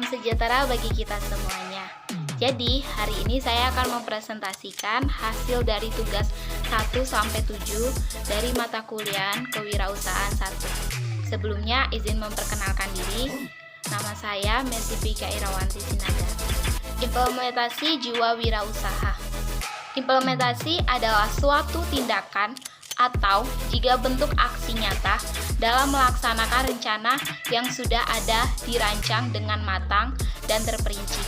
sejahtera bagi kita semuanya. Jadi, hari ini saya akan mempresentasikan hasil dari tugas 1-7 dari mata kuliah Kewirausahaan 1. Sebelumnya, izin memperkenalkan diri. Nama saya Mesipika Irawanti Sinaga. Implementasi jiwa wirausaha. Implementasi adalah suatu tindakan atau jika bentuk aksi nyata dalam melaksanakan rencana yang sudah ada dirancang dengan matang dan terperinci.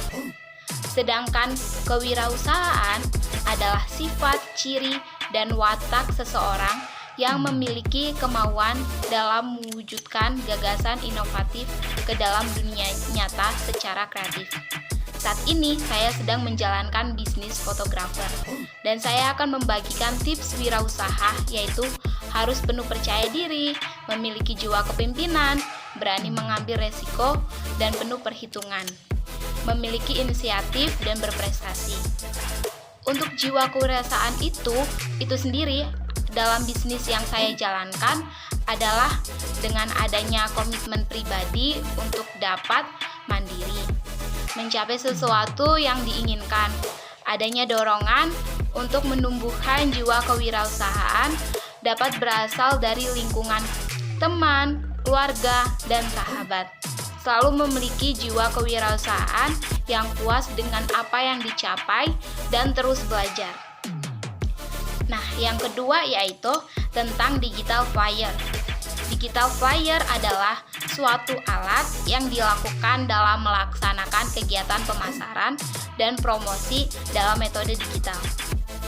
Sedangkan kewirausahaan adalah sifat, ciri, dan watak seseorang yang memiliki kemauan dalam mewujudkan gagasan inovatif ke dalam dunia nyata secara kreatif. Saat ini saya sedang menjalankan bisnis fotografer dan saya akan membagikan tips wirausaha, yaitu harus penuh percaya diri, memiliki jiwa kepemimpinan, berani mengambil resiko, dan penuh perhitungan, memiliki inisiatif dan berprestasi. Untuk jiwa kewirausahaan itu sendiri dalam bisnis yang saya jalankan adalah dengan adanya komitmen pribadi untuk dapat mandiri, mencapai sesuatu yang diinginkan, adanya dorongan untuk menumbuhkan jiwa kewirausahaan dapat berasal dari lingkungan teman, keluarga, dan sahabat. Selalu memiliki jiwa kewirausahaan yang puas dengan apa yang dicapai dan terus belajar. Nah, yang kedua yaitu tentang digital flyer. Digital flyer adalah suatu alat yang dilakukan dalam melaksanakan kegiatan pemasaran dan promosi dalam metode digital.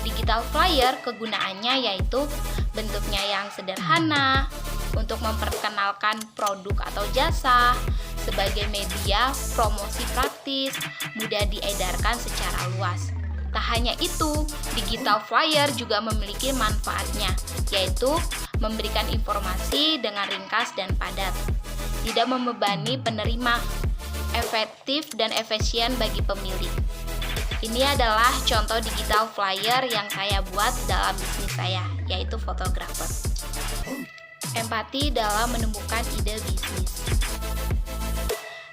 Digital flyer kegunaannya yaitu bentuknya yang sederhana untuk memperkenalkan produk atau jasa sebagai media promosi praktis, mudah diedarkan secara luas. Tak hanya itu, digital flyer juga memiliki manfaatnya, yaitu memberikan informasi dengan ringkas dan padat, tidak membebani penerima, efektif dan efisien bagi pemilik. Ini adalah contoh digital flyer yang saya buat dalam bisnis saya, yaitu fotografer. Empati dalam menemukan ide bisnis.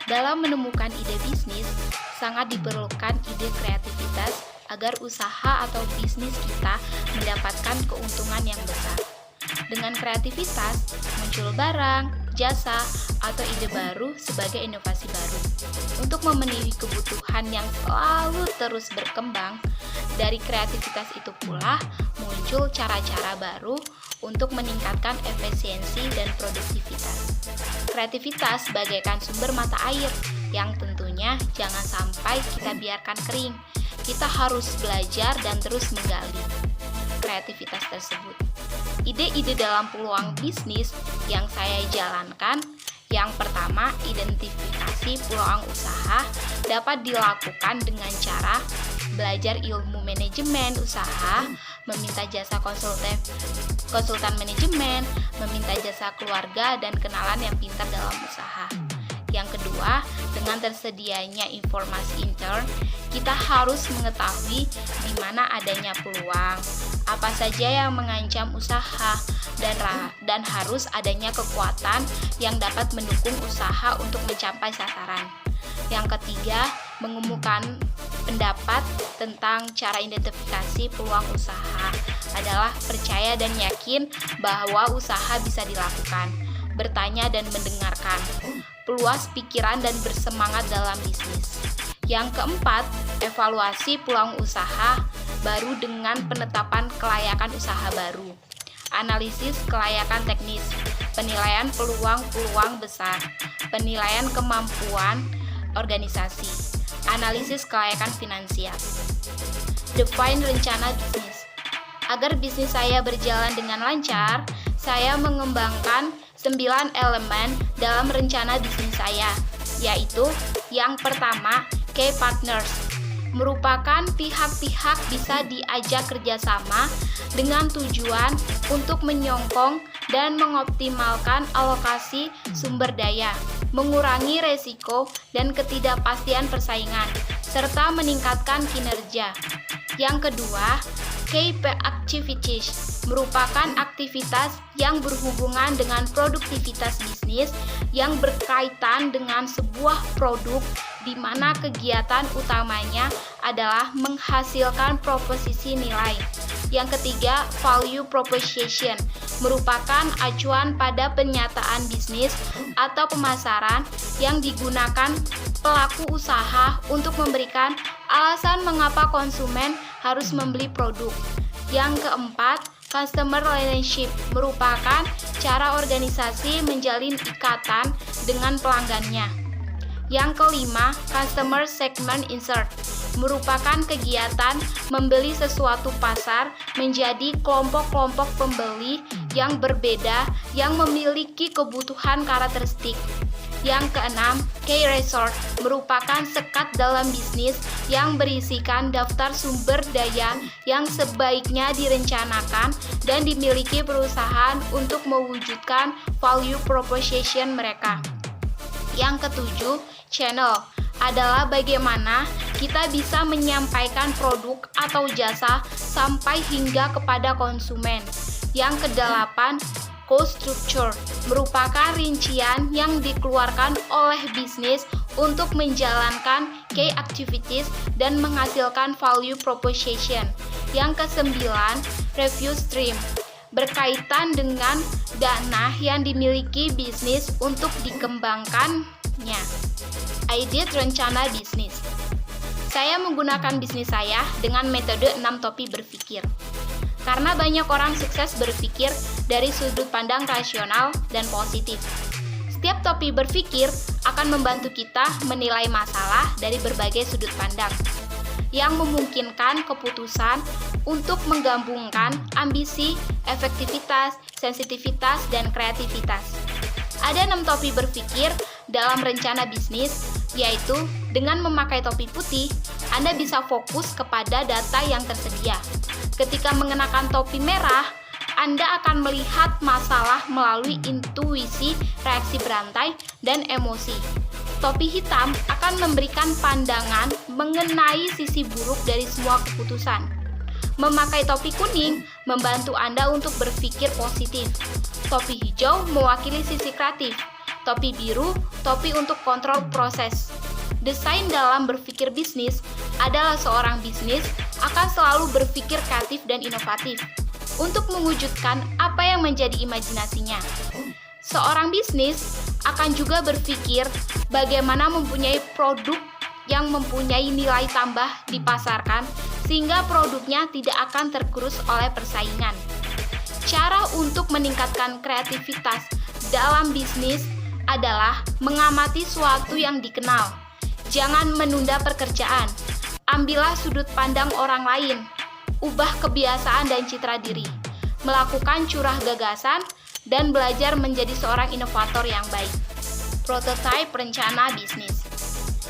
Dalam menemukan ide bisnis, sangat diperlukan ide kreativitas agar usaha atau bisnis kita mendapatkan keuntungan yang besar. Dengan kreativitas, muncul barang, jasa, atau ide baru sebagai inovasi baru. Untuk memenuhi kebutuhan yang selalu terus berkembang, dari kreativitas itu pula muncul cara-cara baru untuk meningkatkan efisiensi dan produktivitas. Kreativitas bagaikan sumber mata air yang tentunya jangan sampai kita biarkan kering. Kita harus belajar dan terus menggali kreativitas tersebut. Ide-ide dalam peluang bisnis yang saya jalankan, yang pertama, identifikasi peluang usaha dapat dilakukan dengan cara belajar ilmu manajemen usaha, meminta jasa konsultan manajemen, meminta jasa keluarga, dan kenalan yang pintar dalam usaha. Yang kedua, dengan tersedianya informasi intern, kita harus mengetahui di mana adanya peluang, apa saja yang mengancam usaha, dan harus adanya kekuatan yang dapat mendukung usaha untuk mencapai sasaran. Yang ketiga, mengumumkan pendapat tentang cara identifikasi peluang usaha adalah percaya dan yakin bahwa usaha bisa dilakukan, bertanya dan mendengarkan, peluas pikiran dan bersemangat dalam bisnis. Yang keempat, evaluasi peluang usaha baru dengan penetapan kelayakan usaha baru. Analisis kelayakan teknis, penilaian peluang-peluang besar, penilaian kemampuan organisasi, analisis kelayakan finansial. Define rencana bisnis. Agar bisnis saya berjalan dengan lancar, saya mengembangkan 9 elemen dalam rencana bisnis saya, yaitu yang pertama, key partners, merupakan pihak-pihak bisa diajak kerjasama dengan tujuan untuk menyokong dan mengoptimalkan alokasi sumber daya, mengurangi resiko dan ketidakpastian persaingan, serta meningkatkan kinerja. Yang kedua, KP activities merupakan aktivitas yang berhubungan dengan produktivitas bisnis yang berkaitan dengan sebuah produk di mana kegiatan utamanya adalah menghasilkan proposisi nilai. Yang ketiga, value proposition, merupakan acuan pada pernyataan bisnis atau pemasaran yang digunakan pelaku usaha untuk memberikan alasan mengapa konsumen harus membeli produk. Yang keempat, customer relationship, merupakan cara organisasi menjalin ikatan dengan pelanggannya. Yang kelima, customer segment insert, merupakan kegiatan membeli sesuatu pasar menjadi kelompok-kelompok pembeli yang berbeda yang memiliki kebutuhan karakteristik. Yang keenam, key resort, merupakan sekat dalam bisnis yang berisikan daftar sumber daya yang sebaiknya direncanakan dan dimiliki perusahaan untuk mewujudkan value proposition mereka. Yang ketujuh, channel, adalah bagaimana kita bisa menyampaikan produk atau jasa sampai hingga kepada konsumen. Yang kedelapan, cost structure, merupakan rincian yang dikeluarkan oleh bisnis untuk menjalankan key activities dan menghasilkan value proposition. Yang kesembilan, review stream, berkaitan dengan dana yang dimiliki bisnis untuk dikembangkannya. Audit rencana bisnis. Saya menggunakan bisnis saya dengan metode 6 topi berpikir. Karena banyak orang sukses berpikir dari sudut pandang rasional dan positif. Setiap topi berpikir akan membantu kita menilai masalah dari berbagai sudut pandang, yang memungkinkan keputusan untuk menggabungkan ambisi, efektivitas, sensitivitas, dan kreativitas. Ada 6 topi berpikir dalam rencana bisnis, yaitu dengan memakai topi putih, Anda bisa fokus kepada data yang tersedia. Ketika mengenakan topi merah, Anda akan melihat masalah melalui intuisi, reaksi berantai, dan emosi. Topi hitam akan memberikan pandangan mengenai sisi buruk dari semua keputusan. Memakai topi kuning membantu Anda untuk berpikir positif. Topi hijau mewakili sisi kreatif. Topi biru, topi untuk kontrol proses. Desain dalam berpikir bisnis adalah seorang bisnis akan selalu berpikir kreatif dan inovatif untuk mewujudkan apa yang menjadi imajinasinya. Seorang bisnis akan juga berpikir bagaimana mempunyai produk yang mempunyai nilai tambah dipasarkan sehingga produknya tidak akan tergerus oleh persaingan. Cara untuk meningkatkan kreativitas dalam bisnis adalah mengamati suatu yang dikenal. Jangan menunda pekerjaan. Ambillah sudut pandang orang lain. Ubah kebiasaan dan citra diri. Melakukan curah gagasan dan belajar menjadi seorang inovator yang baik. Prototype rencana bisnis.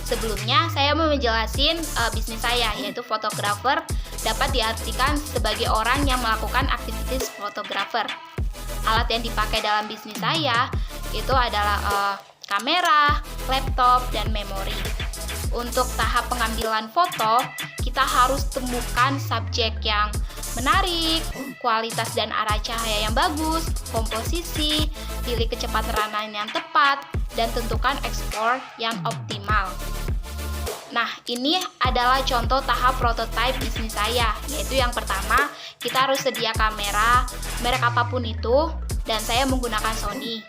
Sebelumnya saya mau menjelasin bisnis saya, yaitu fotografer, dapat diartikan sebagai orang yang melakukan aktivitas fotografer. Alat yang dipakai dalam bisnis saya itu adalah kamera, laptop, dan memori. Untuk tahap pengambilan foto, kita harus temukan subjek yang menarik, kualitas dan arah cahaya yang bagus, komposisi, pilih kecepatan yang tepat, dan tentukan ekspor yang optimal. Nah, ini adalah contoh tahap prototype bisnis saya, yaitu yang pertama, kita harus sedia kamera, merek apapun itu, dan saya menggunakan Sony.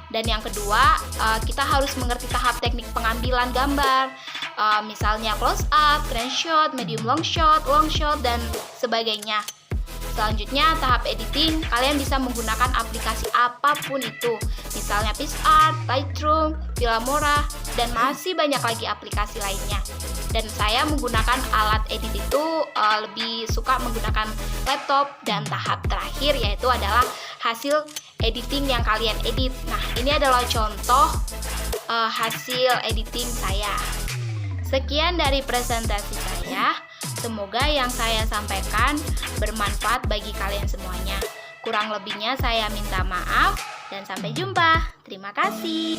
Dan yang kedua, kita harus mengerti tahap teknik pengambilan gambar, misalnya close up, grand shot, medium long shot, dan sebagainya. Selanjutnya, tahap editing, kalian bisa menggunakan aplikasi apapun itu, misalnya PixArt, Lightroom, Filmora, dan masih banyak lagi aplikasi lainnya. Dan saya menggunakan alat edit itu lebih suka menggunakan laptop, dan tahap terakhir yaitu adalah hasil editing yang kalian edit. Nah, ini adalah contoh hasil editing saya. Sekian dari presentasi saya. Semoga yang saya sampaikan bermanfaat bagi kalian semuanya. Kurang lebihnya saya minta maaf dan sampai jumpa. Terima kasih.